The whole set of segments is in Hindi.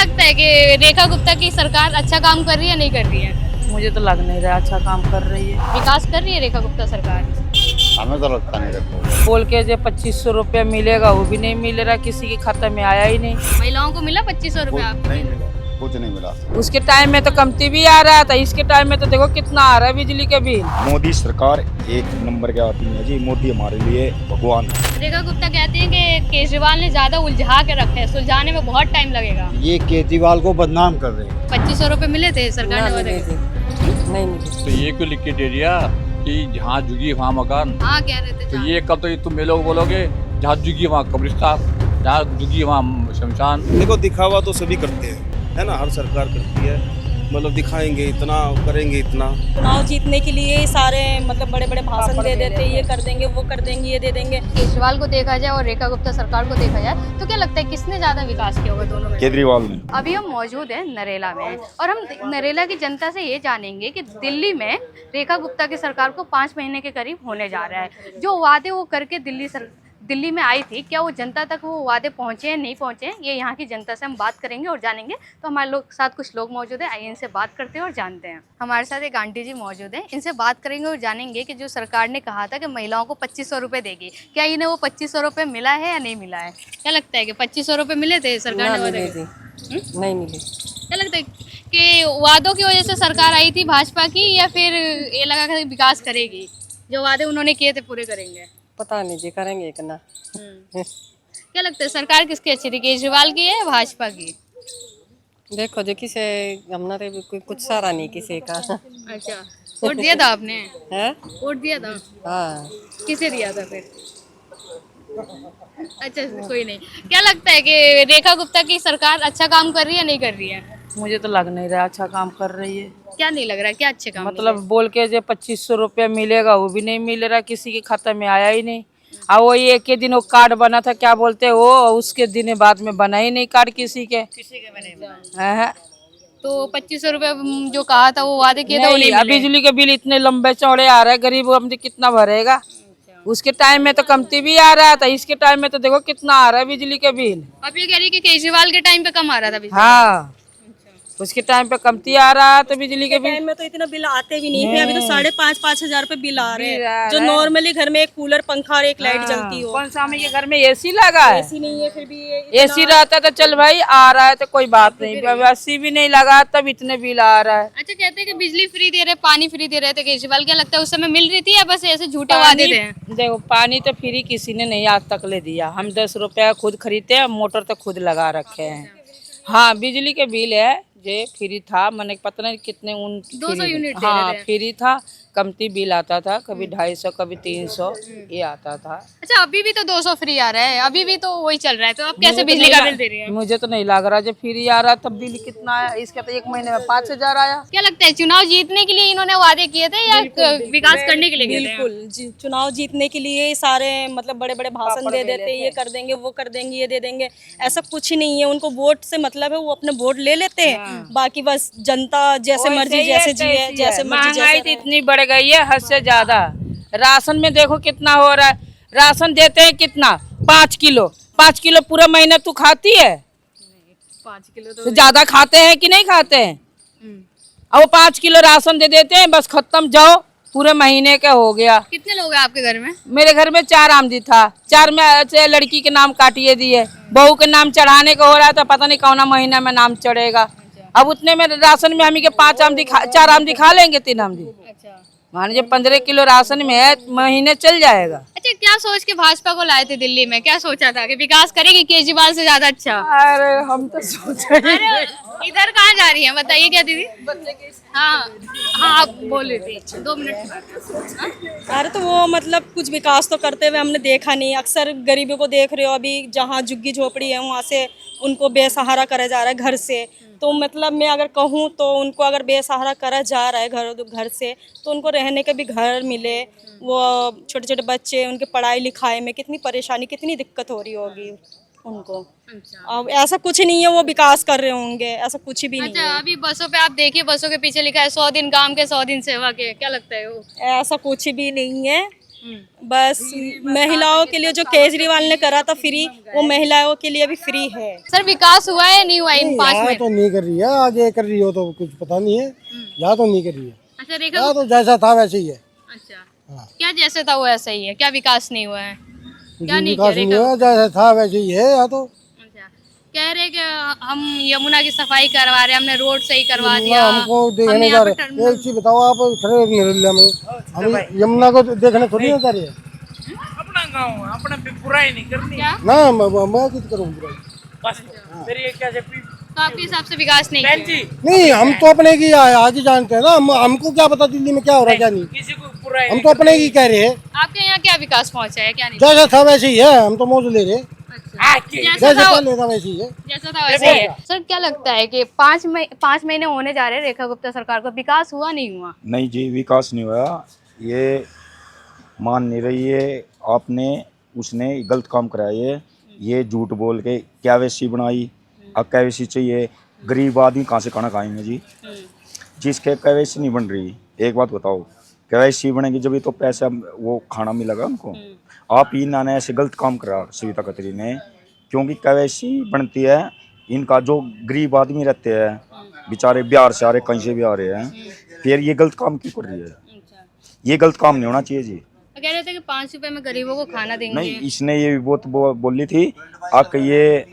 लगता है कि रेखा गुप्ता की सरकार अच्छा काम कर रही है नहीं कर रही है? मुझे तो लग नहीं रहा अच्छा काम कर रही है। विकास कर रही है रेखा गुप्ता सरकार? हमें तो लगता नहीं रहता। बोल के जो 2500 रुपया मिलेगा वो भी नहीं मिल रहा, किसी के खाते में आया ही नहीं। महिलाओं को मिला 2500 रुपया? नहीं मिला, कुछ नहीं मिला। उसके टाइम में तो कमती भी आ रहा था, इसके टाइम में तो देखो कितना आ रहा है बिजली के बिल। मोदी सरकार एक नंबर के आती है जी। मोदी हमारे लिए भगवान है। रेखा गुप्ता कहती है कि केजरीवाल ने ज्यादा उलझा के रखा है, सुलझाने में बहुत टाइम लगेगा। ये केजरीवाल को बदनाम कर रहे हैं। 2500 रुपए मिले थे सरकार ने वादे किए। नहीं मिले। तो ये क्यों लिख के दे दिया कि जहाँ झुकी वहाँ मकान? हाँ कह रहे थे। तो ये कब तो तुम लोग बोलोगे जहाँ झुकी वहाँ कब्रिस्तान, जहाँ झुकी वहाँ शमशान। देखो दिखावा तो सभी करते हैं, है ना, हर सरकार करती है। मतलब दिखाएंगे इतना, करेंगे इतना। चुनाव जीतने के लिए सारे मतलब बड़े बड़े भाषण दे देते हैं, ये कर देंगे वो कर देंगे ये दे देंगे। केजरीवाल को देखा जाए और रेखा गुप्ता सरकार को देखा जाए तो क्या लगता है किसने ज्यादा विकास किया होगा दोनों में? केजरीवाल ने। अभी हम मौजूद हैं नरेला में और हम नरेला की जनता से ये जानेंगे कि दिल्ली में रेखा गुप्ता की सरकार को 5 महीने के करीब होने जा रहा है। जो वादे वो करके दिल्ली में आई थी, क्या वो जनता तक वो वादे पहुंचे हैं नहीं पहुंचे हैं, ये यहाँ की जनता से हम बात करेंगे और जानेंगे। तो हमारे साथ कुछ लोग मौजूद हैं, आइए इनसे बात करते हैं और जानते हैं। हमारे साथ एक आंटी जी मौजूद हैं, इनसे बात करेंगे और जानेंगे कि जो सरकार ने कहा था कि महिलाओं को 2500 रुपये देगी, क्या इन्हें वो 2500 रुपये मिला है या नहीं मिला है? क्या लगता है कि 2500 रुपये मिले थे सरकार ने वादे? नहीं मिले। क्या लगता है कि वादों की वजह से सरकार आई थी भाजपा की, या फिर ये लगा कि विकास करेगी, जो वादे उन्होंने किए थे पूरे करेंगे? पता नहीं जी, करेंगे कि ना। क्या लगता है सरकार किसकी अच्छी थी, केजरीवाल की है भाजपा की? देखो जो किसे हमने तो कुछ सारा नहीं किसी का। अच्छा, वोट दिया था आपने? है? वोट दिया था? हाँ। किसे दिया था फिर? अच्छा कोई नहीं। क्या लगता है कि रेखा गुप्ता की सरकार अच्छा काम कर रही है नहीं कर रही है? मुझे तो लग नहीं रहा अच्छा काम कर रही है। क्या नहीं लग रहा, क्या अच्छे काम मतलब बोल के जो 2500 रुपया मिलेगा वो भी नहीं मिल रहा, किसी के खाते में आया ही नहीं। और वो एक के दिन वो कार्ड बना था, क्या बोलते हैं वो, उसके दिन बाद में बना ही नहीं कार्ड किसी के बने। हाँ। तो 2500 रुपये जो कहा था वो वादे किए थे वो नहीं नहीं, मिले। बिजली के बिल इतने लंबे चौड़े आ रहे हैं, गरीब आदमी कितना भरेगा? उसके टाइम में तो कमती भी आ रहा था, इसके टाइम में तो देखो कितना आ रहा है बिजली के बिल। आप ये कह रही है कि केजरीवाल के टाइम पे कम आ रहा था बिजली? हाँ, उसके टाइम पे कमती आ रहा है तो बिजली के बिल। टाइम में तो इतना बिल आते भी नहीं थे, अभी तो 5,500 हजार रुपए बिल आ रहे हैं। जो नॉर्मली घर में एक कूलर पंखा और एक लाइट जलती हो। कौन सा के घर में एसी लगा है? एसी नहीं है फिर भी एसी रहता तो चल भाई आ रहा है तो कोई बात नहीं, एसी भी नहीं लगा तब इतने बिल आ रहा है। अच्छा, कहते हैं कि बिजली फ्री दे रहे, पानी फ्री दे रहे थे केजरीवाल, क्या लगता है उस समय मिल रही थी या बस ऐसे झूठे वादे थे? देखो पानी तो फ्री किसी ने नहीं आज तक ले दिया, हम 10 रुपया खुद खरीदते हैं, मोटर तो खुद लगा रखे हैं। हाँ, बिजली के बिल है जे फ्री था, मैंने पता नहीं कितने 200 यूनिट दे हाँ रहे थे। फ्री था, कमती बिल आता था, कभी 250 कभी 300 ये आता था। अच्छा, अभी भी तो 200 फ्री आ रहा है, अभी भी तो वही चल रहा है, तो आप कैसे बिजली का बिल दे रही है? मुझे तो नहीं लग रहा जब फ्री आ रहा तब बिल कितना आया, इसका तो 1 महीने में 5000 आया। क्या लगता है चुनाव जीतने के लिए इन्होंने वादे किए थे या विकास करने के लिए किए थे? बिल्कुल चुनाव जीतने के लिए सारे मतलब बड़े बड़े भाषण दे देते हैं, ये कर देंगे वो कर देंगे ये दे देंगे। ऐसा कुछ ही नहीं है, उनको वोट से मतलब है, वो अपने वोट ले लेते हैं, बाकी बस जनता जैसे मर्जी जैसे जिए जैसे मर्जी। महंगाई तो इतनी बढ़ गई है हद से ज्यादा। राशन में देखो कितना हो रहा है, राशन देते हैं कितना, 5 किलो। 5 किलो पूरा महीना तू खाती है? 5 किलो तो ज्यादा खाते हैं कि नहीं खाते हैं? अब वो 5 किलो राशन दे देते हैं, बस खत्म, जाओ पूरे महीने का हो गया। कितने लोग हैं आपके घर में? मेरे घर में 4 आमदी था, 4 में से लड़की के नाम काटिए दिए, बहू के नाम चढ़ाने का हो रहा था, पता नहीं कौन महीना में नाम चढ़ेगा। अब उतने में राशन में हमी के 4 आमदी खा लेंगे, 3 आमदी। अच्छा, मान लीजिए 15 किलो राशन में है, महीने चल जाएगा। अच्छा, क्या सोच के भाजपा को लाए थे दिल्ली में? क्या सोचा था कि विकास करेगी केजरीवाल से ज्यादा अच्छा? अरे हम तो सोचे ही अरे इधर कहाँ जा रही हैं, बताइए क्या दीदी? हाँ हाँ, आप बोल रही थी 2 मिनट। अरे तो वो मतलब कुछ विकास तो करते हुए हमने देखा नहीं। अक्सर गरीबों को देख रहे हो, अभी जहाँ झुग्गी झोपड़ी है वहाँ से उनको बेसहारा करा जा रहा है घर से। तो मतलब मैं अगर कहूँ तो उनको अगर बेसहारा करा जा रहा है घर से, तो उनको रहने के भी घर मिले। वो छोटे छोटे बच्चे, उनके पढ़ाई लिखाई में कितनी परेशानी कितनी दिक्कत हो रही होगी उनको। अब ऐसा कुछ नहीं है वो विकास कर रहे होंगे, ऐसा कुछ भी नहीं अच्छा, है। अभी बसों पे आप देखिए, बसों के पीछे लिखा है 100 दिन काम के 100 दिन सेवा के, क्या लगता है वो? ऐसा कुछ भी नहीं है। बस महिलाओं के लिए जो केजरीवाल ने करा था फ्री, वो महिलाओं के लिए भी फ्री है। सर विकास हुआ है नहीं हुआ इन 5 यहाँ में? तो नहीं कर रही है, आगे कर रही हो तो कुछ पता नहीं है। यहाँ तो नहीं कर रही है, अच्छा रेखा यहाँ तो जैसा था वैसे ही है। अच्छा हाँ। क्या जैसे था वो ऐसा ही है? क्या विकास नहीं हुआ है? क्या नहीं किया विकास नहीं रेखा? हुआ, जैसा था वैसे ही है। यहाँ तो अच्छा कह रहे कि हम यमुना की सफाई करवा रहे हैं, हमने रोड सही करवा दिया, हमको हमने देखने यहाँ जा पे रहे हैं। टर्मिनल- एक चीज बताओ, आप खड़े हो नरेला में, हम यमुना को देखने थोड़ी ना जा रहे हैं अपना गांव है, अपना बुराई नहीं करनी क्या ना। मैं कुछ करूँ बुराई? बस फिर ये क्या से तो आपके हिसाब से विकास नहीं बहन किया? जी नहीं, हम तो अपने की आगे जानते हैं ना। हमको क्या पता दिल्ली में क्या हो रहा है क्या नहीं। किसी को बुराई हम तो अपने की कह रहे हैं, आपके यहाँ क्या विकास पहुँचा है क्या नहीं? जैसा था वैसे ही है। हम तो मौज ले रहे हैं, जैसा जैसा था पहले था वैसे ही है। जैसा था वैसे ही है। सर क्या लगता है कि 5 महीने होने जा रहे हैं रेखा गुप्ता सरकार को, विकास हुआ नहीं हुआ? नहीं जी, विकास नहीं हुआ। ये मान नहीं रही है, आपने उसने गलत काम कराया। ये झूठ बोल के KYC बनाई। अब KYC चाहिए, गरीब आदमी कहाँ से खाना खाएंगे जी? जिसके KYC नहीं बन रही, एक बात बताओ, KYC बनेगी जब ही तो पैसा वो खाना मिलेगा उनको। आप इन्होंने ऐसे गलत काम करा सविता खत्री ने, क्योंकि KYC बनती है। इनका जो गरीब आदमी रहते हैं बेचारे, बिहार से आ रहे, कहीं से भी आ रहे हैं, फिर ये गलत काम क्यों कर रही है? ये गलत काम नहीं होना चाहिए जी। कह रहे थे कि 5 रुपए में गरीबों को खाना देंगे। नहीं, इसने ये भी बहुत बोली थी। आक ये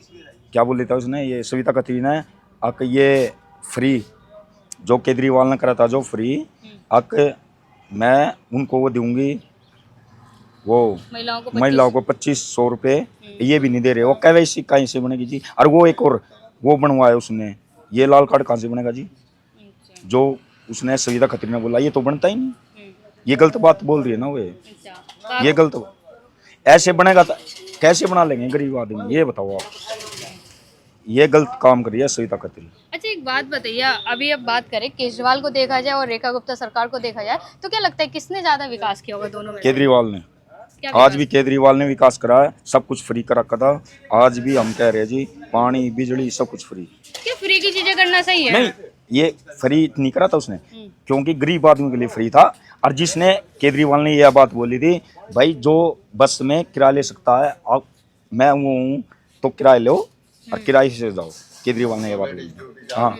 क्या बोली था उसने, ये सविता खत्री ने, आक ये फ्री जो केजरीवाल ने करा था, जो फ्री आक मैं उनको वो दूंगी, वो महिलाओं को 2500 रुपये। ये भी नहीं दे रहे। वो KYC कहीं से बनेगी जी? और वो एक और वो बनवाया उसने, ये लाल कार्ड कहाँ से बनेगा जी? जो उसने सविता खत्री ने बोला, ये तो बनता ही नहीं। ये गलत बात बोल रही है ना वो। ये गलत ऐसे बनेगा तो कैसे बना लेंगे गरीब आदमी? ये बताओ आप। ये गलत काम कर रही है सविता खत्री। अच्छा एक बात बताइए, अभी अब बात करें केजरीवाल को देखा जाए और रेखा गुप्ता सरकार को देखा जाए तो क्या लगता है किसने ज्यादा विकास किया होगा दोनों में? केजरीवाल ने। क्या आज भी केजरीवाल ने विकास करा है, सब कुछ फ्री कर रखा था। आज भी हम कह रहे हैं जी, पानी बिजली सब कुछ फ्री। क्या फ्री की चीजें करना सही है? नहीं, ये फ्री नहीं करा था उसने, क्योंकि गरीब आदमी के लिए फ्री था। और जिसने केजरीवाल ने यह बात बोली थी, भाई जो बस में किराया ले सकता है, आप मैं वो हूँ तो किराया लो और किराए से जाओ। केजरीवाल ने यह बात बोली। हाँ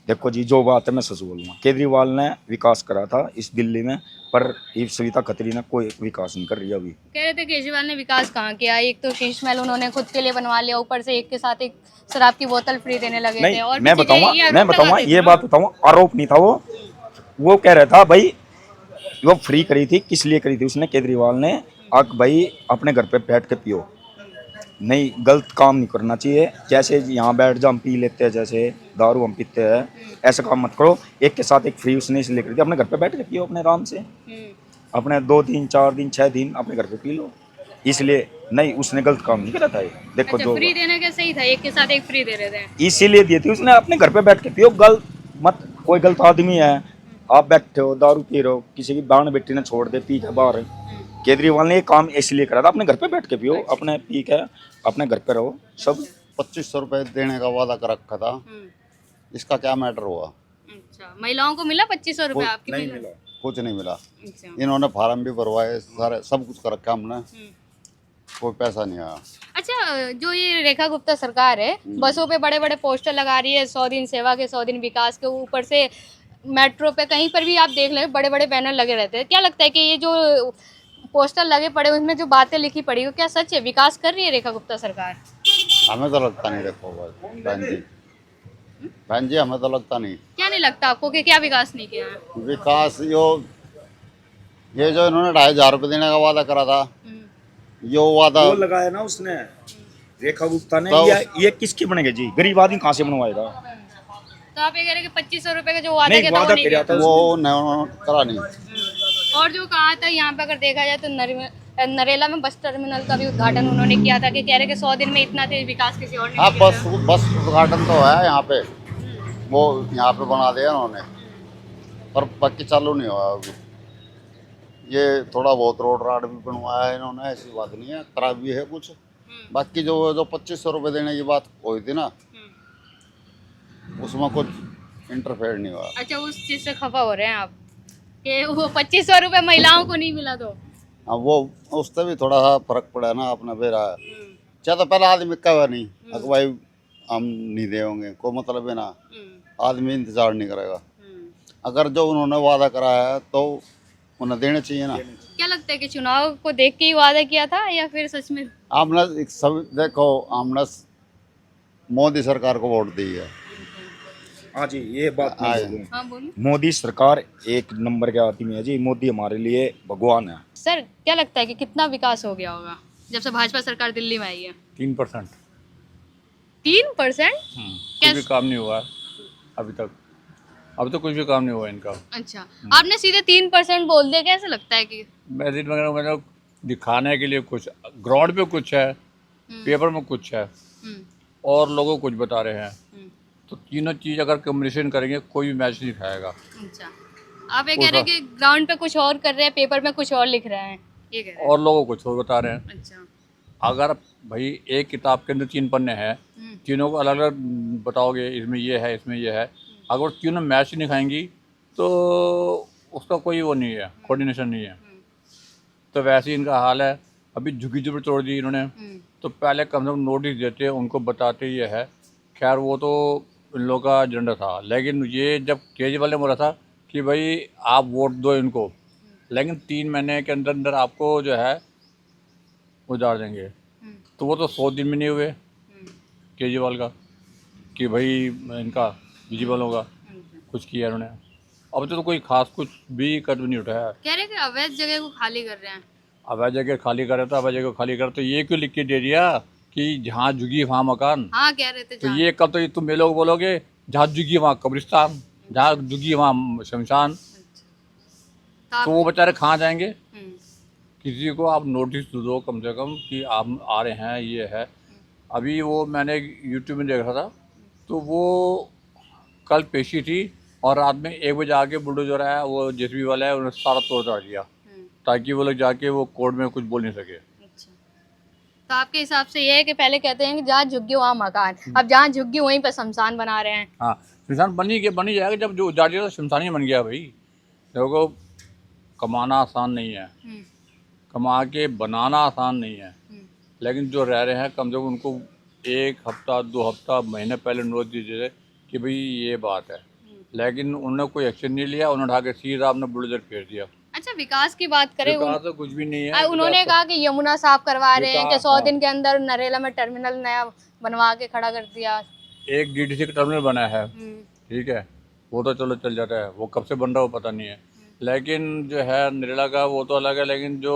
देखो जी, जो बात है मैं सच बोलूँगा, केजरीवाल ने विकास करा था इस दिल्ली में, पर ये सविता खत्री ने कोई विकास नहीं कर रही अभी। कह रहे थे केजरीवाल ने विकास कहाँ किया? एक तो शीश महल उन्होंने खुद के लिए बनवा लिया, ऊपर से एक के साथ एक शराब की बोतल फ्री देने लगे थे। नहीं, और मैं भी चीजें ये आरोप बताऊंगा लगाते थे ये ना। बात बताऊंगा, आरोप नहीं था वो कह रहा था भाई वो फ्री करी थी। किस लिए करी थी उसने, केजरीवाल ने? आक भाई अपने घर पे बैठ के पियो। नहीं, गलत काम नहीं करना चाहिए। जैसे यहाँ बैठ जा हम पी लेते हैं, जैसे दारू हम पीते हैं, ऐसा काम मत करो। एक के साथ एक फ्री उसने इसलिए करी थी, अपने घर पे बैठ के पियो अपने आराम से, अपने 2 दिन 4 दिन 6 दिन अपने घर पे पी लो। इसलिए नहीं, उसने गलत काम नहीं करा था ये। देखो अच्छा जो फ्री देने का सही था, एक के साथ एक फ्री दे रहे थे। इसीलिए दी थी उसने, अपने घर पे बैठ के पियो। गलत मत, कोई गलत आदमी है, आप बैठे हो दारू पी रहे हो, किसी की बाण बेटी ने छोड़ दे पी के बाहर। केजरीवाल ने ये काम इसलिए करा था, अपने घर पे बैठ के पियो, अपने पी के अपने घर पे रहो सब। 2500 रुपए देने का वादा कर रखा था, इसका क्या मैटर हुआ? अच्छा महिलाओं को मिला 2500 रुपए? आपकी नहीं मिला। कुछ नहीं मिला। अच्छा इन्होंने फार्म भी भरवाए, सारे सब कुछ कर रखा हमने, कोई पैसा नहीं आया। अच्छा जो ये रेखा गुप्ता सरकार है, बसों पे बड़े बड़े पोस्टर लगा रही है, 100 दिन सेवा के 100 दिन विकास के, ऊपर से मेट्रो पे कहीं पर भी आप देख लें बड़े बड़े बैनर लगे रहते हैं। क्या लगता है कि ये जो पोस्टर लगे पड़े उसमें जो बातें लिखी पड़ी हो, क्या सच है? विकास कर रही है रेखा गुप्ता सरकार? हमें तो लगता नहीं। देखो बहन जी हमें तो लगता नहीं। क्या नहीं लगता आपको कि क्या विकास नहीं किया है? विकास ये जो इन्होंने 2500 रुपये देने का वादा करा था, यो वादा वो लगाया ना उसने रेखा गुप्ता ने। तो ये किसकी बनेगा जी? गरीब आदमी कहाँ से बनवाएगा? तो आप ये कह रहे हैं कि 2500 रुपए का जो वादा नहीं, किया था वो वादा नहीं किया किया? था वो नहीं करा नहीं। और जो कहा था यहाँ पे अगर देखा जाए तो नरेला में बस टर्मिनल का भी उद्घाटन उन्होंने किया था, कि कह रहे कि 100 दिन में इतना तेज विकास किसी और ने हाँ, नहीं किया। बस उद्घाटन तो है यहाँ पे, वो यहाँ पे बना दिया उन्होंने, पर बाकी चालू नहीं हुआ अभी। ये थोड़ा बहुत रोड राड भी बनवाया है इन्होंने, ऐसी बात नहीं है, खराब भी है कुछ। बाकी जो 2500 रुपये देने की बात हुई थी ना, उसमें कुछ इंटरफेयर नहीं हुआ। अच्छा उस चीज से खफा हो रहे हैं आप कि वो 2500 रुपए महिलाओं को नहीं मिला? तो अब वो उससे भी थोड़ा सा फर्क पड़ा है ना अपना फिर चाहे तो पहला आदमी कहा नहीं अगर भाई हम नहीं दे होंगे कोई मतलब है ना आदमी इंतजार नहीं करेगा अगर जो उन्होंने वादा कराया है तो उन्हें देने चाहिए ना। क्या लगता है कि चुनाव को देख के ही वादा किया था या फिर सच में? हमने सब देखो हमने मोदी सरकार को वोट दी है। हाँ जी, ये बात मैं बोलूं। हाँ बोलिए मोदी सरकार एक नंबर के आदमी है जी। मोदी हमारे लिए भगवान है। सर, क्या लगता है कि कितना विकास हो गया होगा जब से भाजपा सरकार दिल्ली में आई है? 3%। 3%? कुछ भी काम नहीं हुआ है अभी तक। अभी तो कुछ भी काम नहीं हुआ इनका। अच्छा, आपने सीधे 3% बोल दिया, कैसे लगता है कि? मैसेज वगैरह मतलब दिखाने के लिए कुछ ग्राउंड पे कुछ है, पेपर में कुछ है और लोगों को कुछ बता रहे हैं। तो तीनों चीज़ अगर कम्युनिकेशन करेंगे कोई भी मैच नहीं खाएगा। अच्छा, आप ये कह रहे हैं कि ग्राउंड पे कुछ और कर रहे हैं, पेपर में कुछ और लिख रहे हैं, ये कह रहे हैं? और लोगों को कुछ और बता रहे हैं। अच्छा, अगर भाई एक किताब के अंदर 3 पन्ने हैं, तीनों को अलग अलग बताओगे इसमें ये है इसमें ये है, अगर तीनों मैच नहीं खाएंगी तो उसका कोई वो नहीं है, कोऑर्डिनेशन नहीं है। तो वैसे ही इनका हाल है। अभी झुग्गी झुग्गी तोड़ दी इन्होंने, तो पहले कम से कम नोटिस देते उनको बताते ये है। खैर वो तो इन लोगों का एजेंडा था, लेकिन ये जब केजरीवाल ने बोला था कि भाई आप वोट दो इनको, लेकिन 3 महीने के अंदर अंदर आपको जो है उजाड़ देंगे, तो वो तो 100 दिन में नहीं हुए केजरीवाल का कि भाई इनका बीजेपी वालों का कुछ किया इन्होंने। अब तो कोई खास कुछ भी कदम नहीं उठाया। कह रहे हैं कि अवैध जगह को खाली कर रहे हैं। अवैध जगह खाली करे तो अवैध जगह खाली करे तो ये क्यों लिख के दे दिया कि जहाँ झुगी वहाँ मकान? हाँ, कह रहे थे। तो ये कब तो तुम ये लोग बोलोगे जहाँ झुगी वहाँ कब्रिस्तान, जहाँ झुगी वहाँ शमशान, तो वो बेचारे कहाँ जाएंगे? किसी को आप नोटिस दो कम से कम कि आप आ रहे हैं ये है। अभी वो मैंने यूट्यूब में देख रहा था, तो वो कल पेशी थी और रात में 1 बजे आके बुलडोजर आया, वो जेसीबी वाला है, उन्होंने सारा तोड़ ताड़ दिया ताकि वो लोग जाके वो कोर्ट में कुछ बोल नहीं सके। अच्छा, तो आपके हिसाब से ये है कि पहले कहते हैं कि जहाँ झुग्गी वहाँ मकान, अब जहाँ झुग्गी वहीं पर शमशान बना रहे हैं। हाँ, शमशान बन ही जाएगा। जब जो उजाड़ दिया तो शमशान ही बन गया भाई। देखो कमाना आसान नहीं है, कमा के बनाना आसान नहीं है, लेकिन जो रह रहे हैं कम से कम उनको 1 हफ्ता 2 हफ्ता महीने पहले नोटिस दीजिए कि भाई ये बात है, लेकिन उन्होंने कोई एक्शन नहीं लिया। उन्होंने उठा के सीधा अपने बुलडोजर फेर दिया। अच्छा, विकास की बात करें, विकास तो कुछ भी नहीं है। उन्होंने कहा कि यमुना साफ करवा रहे हैं कि 100 दिन के अंदर नरेला में टर्मिनल नया बनवा के खड़ा कर दिया। एक डीडीसी का टर्मिनल बना है, ठीक है, वो तो चलो चल जाता है, वो कब से बन रहा है वो पता नहीं है, लेकिन जो है नरेला का वो तो अलग है। लेकिन जो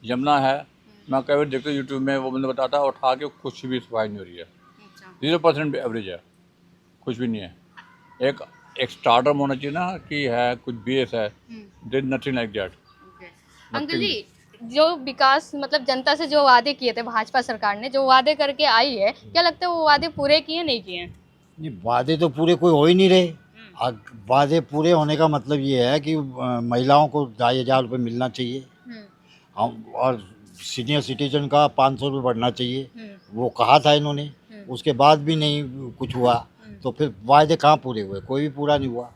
यमुना है, मैं कई बार देखता हूँ यूट्यूब में, वो बंदा बताता है उठा के कुछ भी सफाई नहीं हो रही है। 0% एवरेज है, कुछ भी नहीं है। एक स्टार्टर होना चाहिए ना कि है कुछ बेस है, there nothing like that. Uncle ji, जो विकास मतलब जनता से जो वादे किए थे भाजपा सरकार ने, जो वादे करके आई है, क्या लगता है वो वादे पूरे किए नहीं किए? नहीं, वादे तो पूरे कोई हो ही नहीं रहे। वादे पूरे होने का मतलब ये है कि महिलाओं को 2,500 रुपये मिलना चाहिए और सीनियर सिटीजन का 500 रुपये बढ़ना चाहिए। वो कहा था इन्होंने, उसके बाद भी नहीं कुछ हुआ, तो फिर वादे कहाँ पूरे हुए? कोई भी पूरा नहीं हुआ।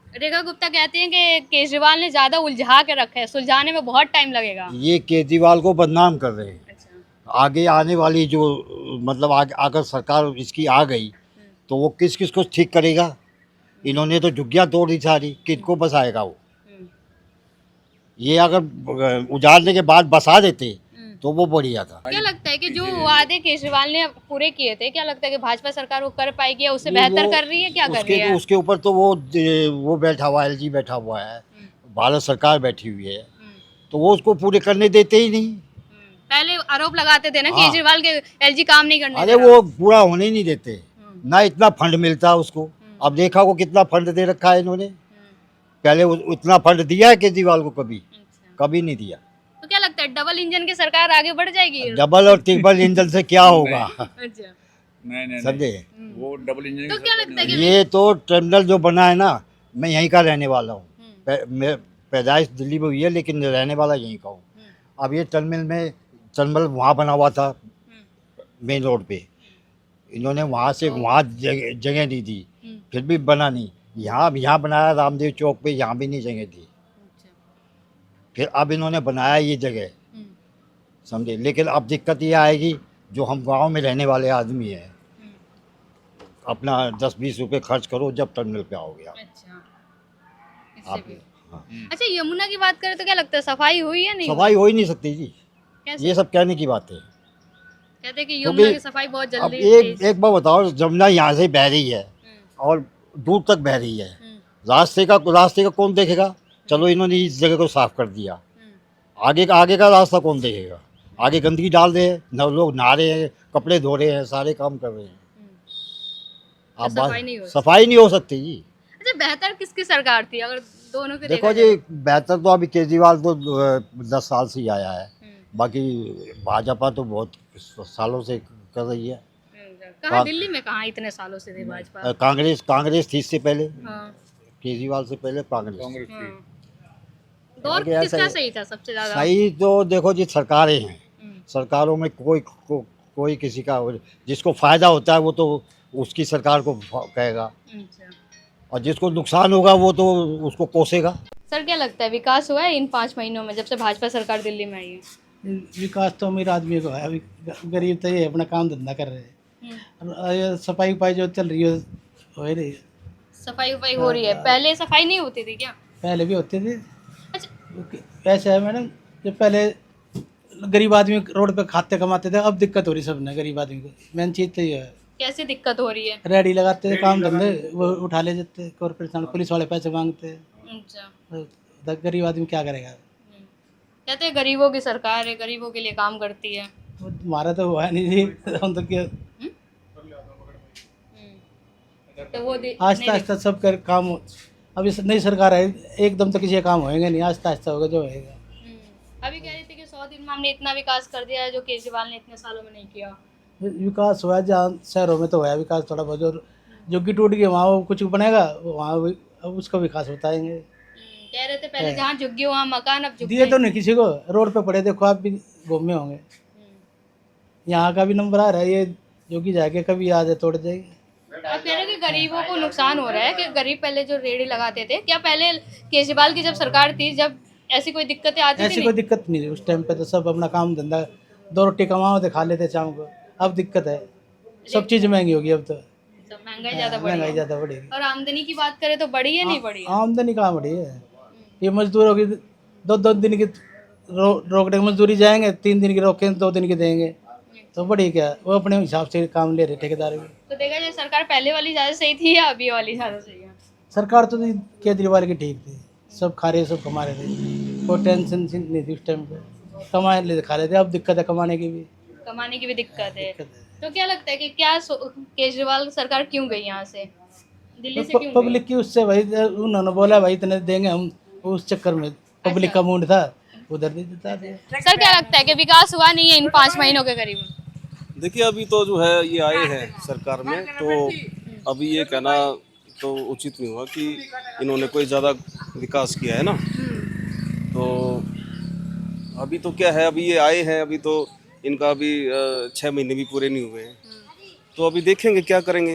रेखा गुप्ता कहते हैं कि केजरीवाल ने ज़्यादा उलझा के रखा है, सुलझाने में बहुत टाइम लगेगा। ये केजरीवाल को बदनाम कर रहे हैं। आगे आने वाली जो मतलब अगर सरकार इसकी आ गई तो वो किस किस को ठीक करेगा? इन्होंने तो झुग्गियाँ तोड़ दी सारी, किनको बसाएगा वो? ये अगर उजाड़ने के बाद बसा देते तो वो बढ़िया था। क्या लगता है कि जो वादे केजरीवाल ने पूरे किए थे, क्या लगता है कि भाजपा सरकार वो कर पाएगी या उससे बेहतर कर रही है? क्या कर रही है? उसके ऊपर तो वो बैठा हुआ है, एलजी बैठा हुआ है, भारत सरकार बैठी हुई है, तो वो उसको पूरे करने देते ही नहीं। पहले आरोप लगाते थे ना केजरीवाल के एलजी काम नहीं करने अरे वो पूरा होने ही नहीं देते ना, इतना फंड मिलता उसको। अब देखा वो कितना फंड दे रखा है इन्होंने। पहले उतना फंड दिया है केजरीवाल को? कभी नहीं दिया। तो क्या लगता है डबल इंजन की सरकार आगे बढ़ जाएगी? डबल और ट्रिपल इंजन से क्या होगा? अच्छा, नहीं समझे? वो डबल इंजन। तो क्या लगता है कि ये तो टर्मिनल जो बना है ना, मैं यहीं का रहने वाला हूँ। मैं पैदाइश दिल्ली में हुई है लेकिन रहने वाला यहीं का हूँ। अब ये टर्मिनल वहाँ बना हुआ था मेन रोड पे, इन्होंने वहाँ से वहाँ जगह नहीं दी, फिर भी बना नहीं। यहाँ बनाया रामदेव चौक पे, यहाँ भी नहीं जगह दी। फिर अब इन्होंने बनाया ये जगह, समझे। लेकिन अब दिक्कत ये आएगी, जो हम गांव में रहने वाले आदमी हैं, अपना 10-20 रुपए खर्च करो जब टर्मिनल पे आओगे आप। अच्छा, इससे आप भी। हाँ। अच्छा, यमुना की बात करें तो क्या लगता है, सफाई हुई या नहीं? सफाई हो ही नहीं सकती जी, कैसे? ये सब कहने की बात है। कहते हैं कि क्योंकि यमुना की सफाई बहुत अब जल्दी एक बार बताओ, जमुना यहाँ से बह रही है और दूर तक बह रही है, रास्ते का कौन देखेगा? चलो इन्होंने इस जगह को साफ कर दिया, आगे का रास्ता कौन देखेगा? आगे गंदगी डाल रहे हैं, लोग नहा रहे हैं, कपड़े धो रहे हैं, सारे काम कर रहे हैं। आप सफाई नहीं हो सफाई नहीं हो सकती जी। अच्छा, बेहतर किसकी सरकार थी अगर दोनों के देखो देखा जी, बेहतर तो अभी केजरीवाल तो 10 साल से ही आया है, बाकी भाजपा तो बहुत सालों से कर रही है। कहाँ दिल्ली में कहाँ इतने सालों से थी भाजपा? कांग्रेस थी इससे पहले, हाँ। केजरीवाल से पहले कांग्रेस। दौर आगे ऐसा किसका है। सही था सबसे ज्यादा? सही तो देखो जी, सरकारें हैं, सरकारों में कोई किसी का, जिसको फायदा होता है वो तो उसकी सरकार को कहेगा, अच्छा। और जिसको नुकसान होगा वो तो उसको कोसेगा। सर, क्या लगता है विकास हुआ है इन 5 महीनों में जब से भाजपा सरकार दिल्ली में आई है? विकास तो अमीर आदमी को है, अभी गरीब तो ये अपना काम धंधा कर रहे हैं। और ये सफाई उपाई जो चल रही है हो रही है। सफाई उफाई हो रही है, पहले सफाई नहीं होती थी क्या? पहले भी होते थे। अच्छा। ऐसा है मैडम, जो पहले गरीब आदमी रोड पे खाते कमाते थे, अब दिक्कत हो रही सबने गरीब आदमी को। मेन चीज़ तो ये है, कैसे दिक्कत हो रही है? रेडी लगाते थे, काम धंधे वो उठा ले जाते, कॉर्पोरेशन पुलिस वाले पैसे मांगते। अच्छा। तो गरीब आदमी क्या करेगा? कहते हैं गरीबों की सरकार है, गरीबों के लिए काम करती है। वो हमारा तो हुआ नहीं जी, हम तो क्या तो वो आहिस्ता आहिस्ता सब कर काम। अभी नई सरकार है, एकदम तो किसी का काम होएगा नहीं, आहिस्ता आहिस्ता होगा जो होएगा। अभी कह रहे थे कि 100 दिन में हमने इतना विकास कर दिया है जो केजरीवाल ने इतने सालों में नहीं किया। विकास हुआ है, जहाँ शहरों में तो हुआ विकास थोड़ा बहुत, जो झुग्गी टूट गई वहाँ वो कुछ बनेगा, वहाँ अब उसका विकास बताएंगे। कह रहे थे पहले जहाँ झुग्गी वहाँ मकान, अब दिए तो नहीं किसी को, रोड पे पड़े देखो, आप भी घूमे होंगे। यहाँ का भी नंबर आ रहा है, ये झुग्गी जाके कभी आ जाए तोड़ जाएगी। आप कह रहे हैं कि गरीबों को नुकसान हो रहा है, कि गरीब पहले जो रेडी लगाते थे, क्या पहले केजरीवाल की जब सरकार थी, जब ऐसी कोई दिक्कतें आती थी? ऐसी कोई दिक्कत नहीं थी उस टाइम पे, तो सब अपना काम धंधा 2 रोटी कमाओ तो खा लेते शाम को। अब दिक्कत है, सब चीज़ महंगी होगी अब तो, महंगाई ज्यादा बढ़ी महंगाई है। ज़्यादा बढ़ेगी। और आमदनी की बात करें तो बढ़ी है नहीं बढ़ी है? आमदनी कहाँ बढ़ी है? ये मजदूरों की 2 दिन की रोकने की मजदूरी जाएंगे, 3 दिन की रोकें 2 दिन की देंगे, तो बढ़ी क्या? वो अपने हिसाब से काम ले रहे ठेकेदार भी। तो देखा जाए सरकार पहले वाली ज्यादा सही थी या अभी वाली ज्यादा सही है? सरकार तो केजरीवाल की ठीक थी, सब खा रहे सब कमा रहे थे, कोई टेंशन नहीं थी उस टाइम पे, कमा ले खा रहे थे। अब दिक्कत है कमाने की भी दिक्कत है। तो क्या लगता है कि क्या केजरीवाल सरकार क्यों गई यहाँ से, दिल्ली से क्यों गई? पब्लिक की उससे भाई, उन्होंने बोला भाई इतने देंगे हम, उस चक्कर में पब्लिक का मूड था, उधर नहीं देता थे। सर, क्या लगता है कि विकास हुआ नहीं है इन 5 महीनों के करीब? देखिए, अभी तो जो है ये आए हैं सरकार में, तो अभी ये कहना तो उचित नहीं हुआ कि इन्होंने कोई ज़्यादा विकास किया है ना। तो अभी तो क्या है, अभी ये आए हैं, अभी तो इनका अभी 6 महीने भी पूरे नहीं हुए हैं, तो अभी देखेंगे क्या करेंगे।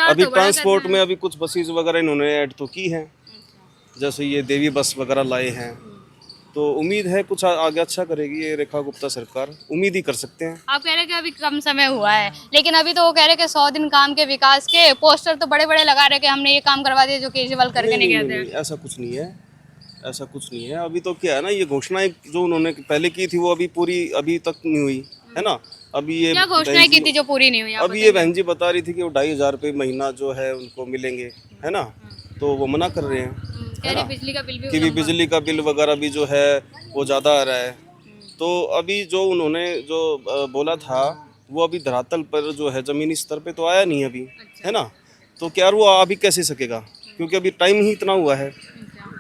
अभी ट्रांसपोर्ट में अभी कुछ बसेस वगैरह इन्होंने ऐड तो की हैं, जैसे ये देवी बस वगैरह लाए हैं, तो उम्मीद है कुछ आगे अच्छा करेगी ये रेखा गुप्ता सरकार, उम्मीद ही कर सकते हैं। आप कह रहे हैं कि अभी कम समय हुआ है, लेकिन अभी तो वो कह रहे हैं कि 100 दिन काम के विकास के पोस्टर तो बड़े बड़े लगा रहे कि हमने ये काम करवा दिया जो केजरीवाल करके नहीं गए थे। ऐसा कुछ नहीं है, ऐसा कुछ नहीं है। अभी तो क्या है ना, ये घोषणाएं जो उन्होंने पहले की थी वो अभी पूरी अभी तक नहीं हुई है ना। अभी ये क्या घोषणाएं की थी जो पूरी नहीं हुई? अभी ये बहन जी बता रही थी कि वो 2,500 रुपये महीना जो है उनको मिलेंगे, है ना, तो वो मना कर रहे हैं बिजली का बिल भी कि बिजली का बिल वगैरह भी जो है वो ज़्यादा आ रहा है। तो अभी जो उन्होंने जो बोला था वो अभी धरातल पर जो है ज़मीनी स्तर पे तो आया नहीं अभी, है ना। तो क्या वो आ भी कैसे सकेगा, क्योंकि अभी टाइम ही इतना हुआ है।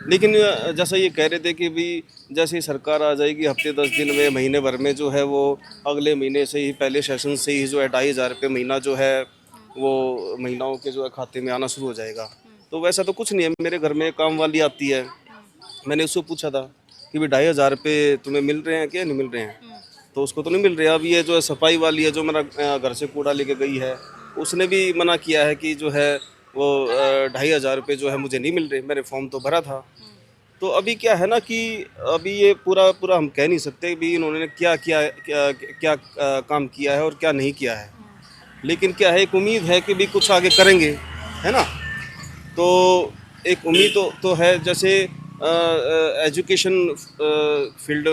लेकिन जैसा ये कह रहे थे कि भी जैसे ही सरकार आ जाएगी हफ्ते 10 दिन में, महीने भर में जो है वो अगले महीने से ही, पहले सेशन से ही जो है 2,500 रुपये महीना जो है वो महिलाओं के जो है खाते में आना शुरू हो जाएगा। तो वैसा तो कुछ नहीं है। मेरे घर में काम वाली आती है, मैंने उसको पूछा था कि भी 2,500 रुपये तुम्हें मिल रहे हैं क्या नहीं मिल रहे हैं, तो उसको तो नहीं मिल रहे। अब ये जो है सफाई वाली है जो मेरा घर से कूड़ा लेके गई है, उसने भी मना किया है कि जो है वो 2,500 रुपये जो है मुझे नहीं मिल रहे। मैंने फॉर्म तो भरा था, तो अभी क्या है ना कि अभी ये पूरा हम कह नहीं सकते भी इन्होंने क्या काम किया है और क्या नहीं किया है, लेकिन क्या है एक उम्मीद है कि भी कुछ आगे करेंगे, है ना। तो एक उम्मीद तो है, जैसे एजुकेशन फील्ड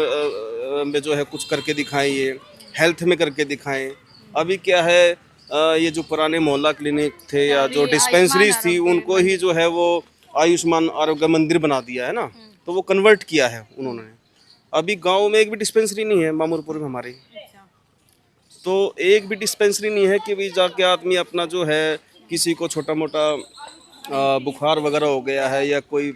में जो है कुछ करके दिखाएं, ये हेल्थ में करके दिखाएं। अभी क्या है ये जो पुराने मोहल्ला क्लिनिक थे या जो डिस्पेंसरीज थी उनको ही जो है वो आयुष्मान आरोग्य मंदिर बना दिया है ना, तो वो कन्वर्ट किया है उन्होंने। अभी गांव में एक भी डिस्पेंसरी नहीं है मामूरपुर में हमारे, तो एक भी डिस्पेंसरी नहीं है कि भी जाके आदमी अपना जो है किसी को छोटा मोटा बुखार वगैरह हो गया है या कोई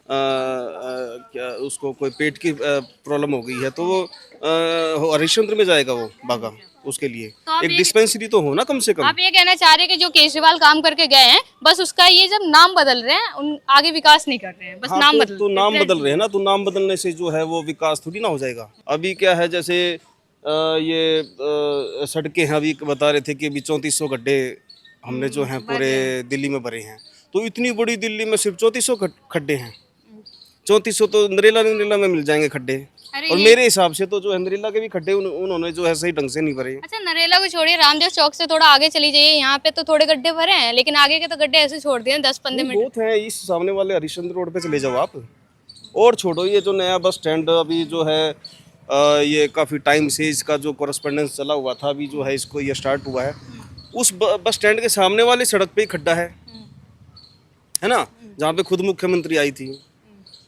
क्या उसको कोई पेट की प्रॉब्लम हो गई है तो वो हरिश्चंद्र में जाएगा वो बागा, उसके लिए तो एक डिस्पेंसरी तो हो ना कम से कम। आप ये कहना चाह रहे हैं कि जो केजरीवाल काम करके गए हैं बस उसका ये जब नाम बदल रहे हैं उन आगे विकास नहीं कर रहे हैं, बस हाँ, नाम तो नाम बदल रहे हैं ना, तो नाम बदलने से जो है वो विकास थोड़ी ना हो जाएगा। अभी क्या है जैसे ये सड़कें हैं, अभी बता रहे थे कि अभी 3400 गड्ढे हमने जो हैं पूरे दिल्ली में भरे हैं, तो इतनी बड़ी दिल्ली में सिर्फ 3400 खड्डे हैं। 3400 तो नरेला में मिल जाएंगे खड्डे, और मेरे हिसाब से तो जो है नरेला के भी खड्डे उन्होंने जो है सही ढंग से नहीं भरे। अच्छा, नरेला को छोड़िए, रामदेव चौक से थोड़ा आगे चली जाइए, यहाँ पे तो थोड़े गड्ढे भरे हैं, लेकिन आगे के तो गड्ढे ऐसे छोड़ दिए 10-15 मिनट। बहुत है, इस सामने वाले हरिश्चंद्र रोड पे चले जाओ आप, और छोड़ो ये जो नया बस स्टैंड अभी जो है ये काफ़ी टाइम से इसका जो कॉरेस्पॉन्डेंस चला हुआ था, अभी जो है इसको ये स्टार्ट हुआ है, उस बस स्टैंड के सामने वाली सड़क पे ही खड्डा है ना, जहाँ पे खुद मुख्यमंत्री आई थी।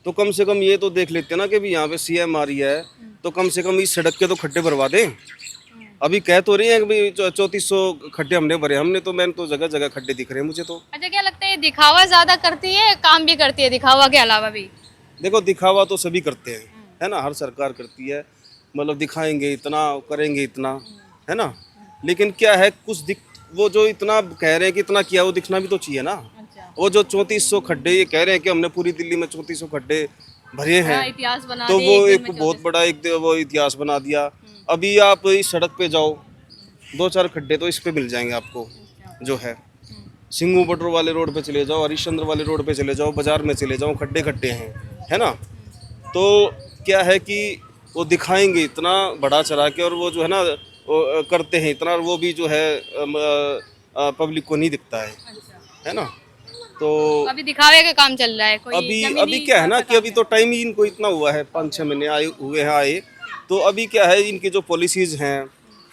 तो कम से कम ये तो देख लेते ना कि भी यहाँ पे सीएम आ रही है, तो कम से कम इस सड़क के तो खड्डे भरवा दें। अभी कह तो रही हैं कि भाई 3400 खड्डे हमने भरे, मैंने तो जगह जगह खड्डे दिख रहे हैं मुझे तो। अच्छा, क्या लगता है दिखावा ज्यादा करती है, काम भी करती है दिखावा के अलावा भी? देखो दिखावा तो सभी करते हैं, है ना, हर सरकार करती है, मतलब दिखाएंगे इतना, करेंगे इतना, है ना, लेकिन क्या है कुछ वो जो इतना कह रहे हैं कि इतना किया वो दिखना भी तो चाहिए ना। वो जो 3400 खड्डे ये कह रहे हैं कि हमने पूरी दिल्ली में 3400 खड्डे भरे हैं, इतिहास बना तो वो एक बहुत बड़ा वो इतिहास बना दिया। अभी आप इस सड़क पे जाओ, 2-4 खड्डे तो इस पे मिल जाएंगे आपको, जो है सिंगू बटर वाले रोड पे चले जाओ, हरिश्चंद्र वाले रोड पे चले जाओ, बाजार में चले जाओ, खड्डे खड्डे हैं, है ना। तो क्या है कि वो दिखाएंगे इतना बड़ा चढ़ा के, और वो जो है ना वो करते हैं इतना, और वो भी जो है पब्लिक को नहीं दिखता है ना। तो अभी दिखावे का काम चल रहा है, कोई अभी क्या है ना कि अभी तो टाइम ही इनको इतना हुआ है, 5-6 महीने हुए हैं आए, तो अभी क्या है इनकी जो पॉलिसीज़ हैं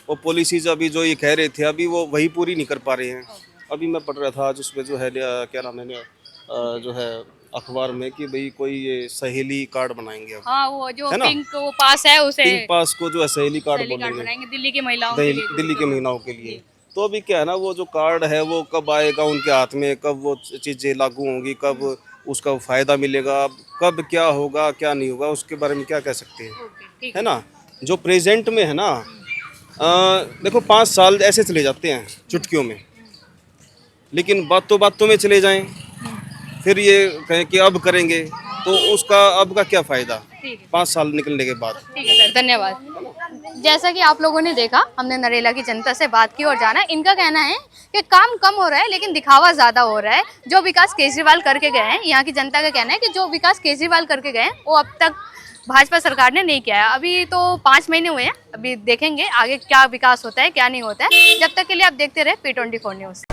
वो पॉलिसीज़ अभी जो ये कह रहे थे अभी वो वही पूरी नहीं कर पा रहे हैं। अभी मैं पढ़ रहा था आज उसमें जो है क्या नाम है जो है अखबार में कि भाई कोई ये सहेली कार्ड बनाएंगे अब, हाँ, वो जो पिंक वो पास है उसे, पिंक पास को जो है सहेली कार्ड बोलेंगे दिल्ली की महिलाओं के लिए। तो अभी क्या है ना वो जो कार्ड है वो कब आएगा उनके हाथ में, कब वो चीज़ें लागू होंगी, कब उसका फ़ायदा मिलेगा, कब क्या होगा क्या नहीं होगा उसके बारे में क्या कह सकते हैं, है ना। जो प्रेजेंट में है ना देखो 5 साल ऐसे चले जाते हैं चुटकियों में, लेकिन बातों में चले जाएं, फिर ये कहें कि अब करेंगे, तो उसका अब का क्या फ़ायदा 5 साल निकलने के बाद। ठीक है सर, धन्यवाद। जैसा कि आप लोगों ने देखा, हमने नरेला की जनता से बात की और जाना, इनका कहना है कि काम कम हो रहा है लेकिन दिखावा ज़्यादा हो रहा है। जो विकास केजरीवाल करके गए हैं, यहाँ की जनता का कहना है कि जो विकास केजरीवाल करके गए हैं वो अब तक भाजपा सरकार ने नहीं किया है। अभी तो 5 महीने हुए हैं, अभी देखेंगे आगे क्या विकास होता है क्या नहीं होता है। जब तक के लिए आप देखते रहे P24 न्यूज़।